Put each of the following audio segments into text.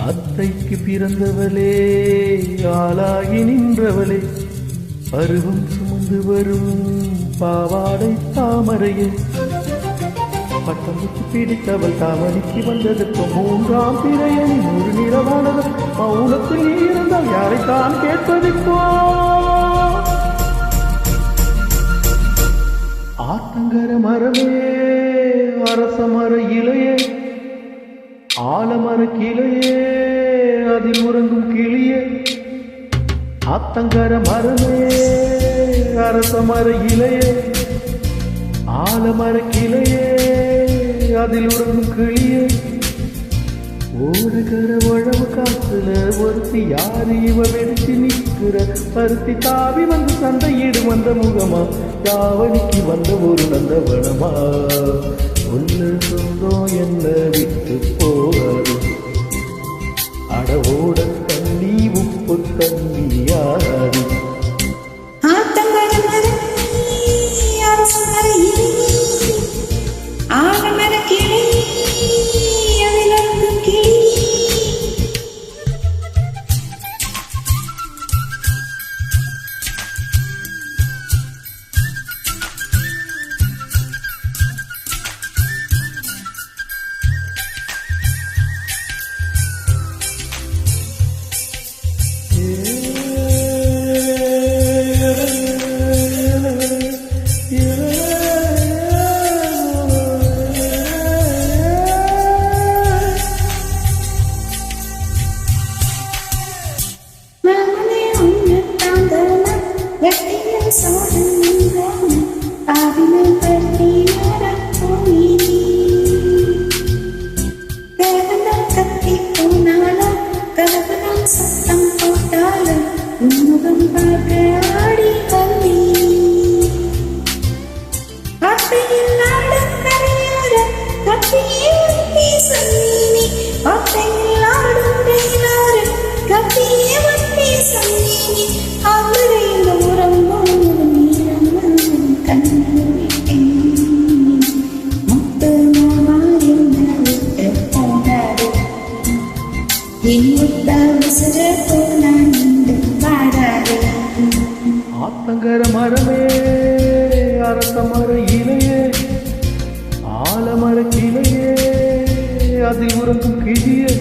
அத்தைக்கு பிறந்தவளே, ஆளாகி நின்றவளே, பருவம் சுமந்து வரும் பாவாடை தாமரையே, பட்டம் வச்சு பிடித்தவள் தாமணிக்கு வந்ததற்கு மூன்றாம் பிறையணி ஒரு நிறமானது. மௌனத்தில் நீ இருந்தால் யாரைத்தான் கேட்பதிப்போ? ஆத்தங்கர மரமே, அரச மர இலையே, ஆலமர கிளையே, அதில் உறங்கும் கிளியே. ஆத்தங்கர மரமே, அரச மர இலையே, ஆலமர கிளையே, அதில் உறங்கும் கிளியே. ஓடுகிற உழவு காத்துல ஒருத்தி யாரு இவ வெடிச்சு நிற்கிற? பருத்தி தாவி வந்து சண்டையிடு வந்த முகமா, தாவணிக்கு வந்த ஒரு நந்தவனமா. ஒன்னு சொந்தம் என்ன விட்டு போகாது, அடவோட தண்ணி உப்பு தண்ணியாது. ஆத்தங்கர மரமே, அரச மர இலையே, ஆலமர கிளையே, அதில் உறங்கும் கிளியே.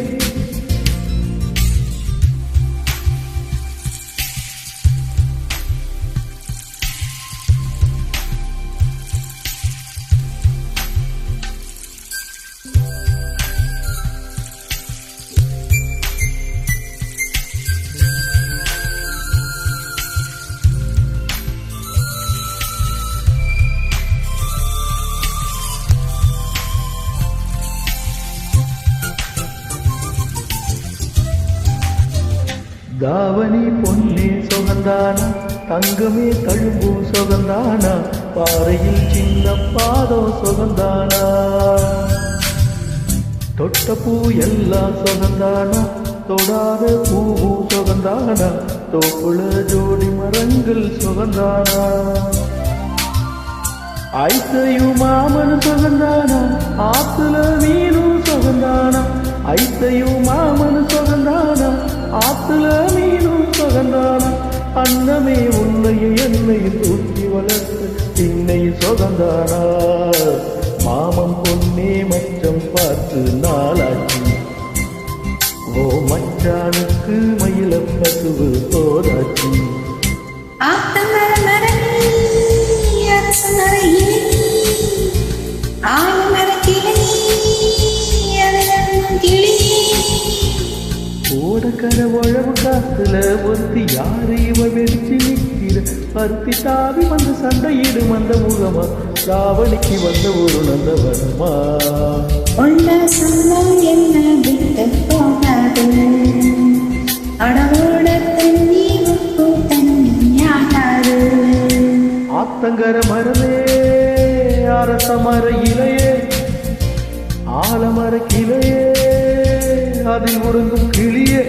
தாவணி பொன்னே சுகந்தானா, தங்கமே தழும்பும் சுகந்தானா, பாறையில் சின்ன பாதம் சுகந்தானா, தொட்ட பூ எல்லாம் சுகந்தானா, தொடாத பூவும் சுகந்தானா, தோப்புல ஜோடி மரங்கள் சுகந்தானா. ஐத்தையும் மாமனு சுகந்தானா, ஆத்துல மீனும் சுகந்தானா, ஐத்தையும் மாமனு சுகந்தானா, ஆத்துல மீனும் சுகந்தானா. அன்னமே உன்னையும் என்னையும் தூக்கி வளர்த்து திண்ணையும் சுகந்தானா. மாமன் பொன்னே மச்சம் பார்த்து நாளாச்சு, ஓ மச்சானுக்கு மயில பசுவு போதாச்சு. ஓடக்கர உழவு காத்துல ஒருத்தி யாரு இவ வெடிச்சு நிற்கிற? பருத்தி தாவி வந்து சண்டையிடு வந்த முகமா, தாவணிக்கு வந்த ஒரு நந்தவனமா. உள்ள சொந்தம் என்ன விட்டு போகாது, அடவோட தண்ணி உப்பு தண்ணியாகாது. ஆத்தங்கர மரமே, அரச மர இலையே, ஆலமர கிளையே, அதில் உறங்கும் கிளியே.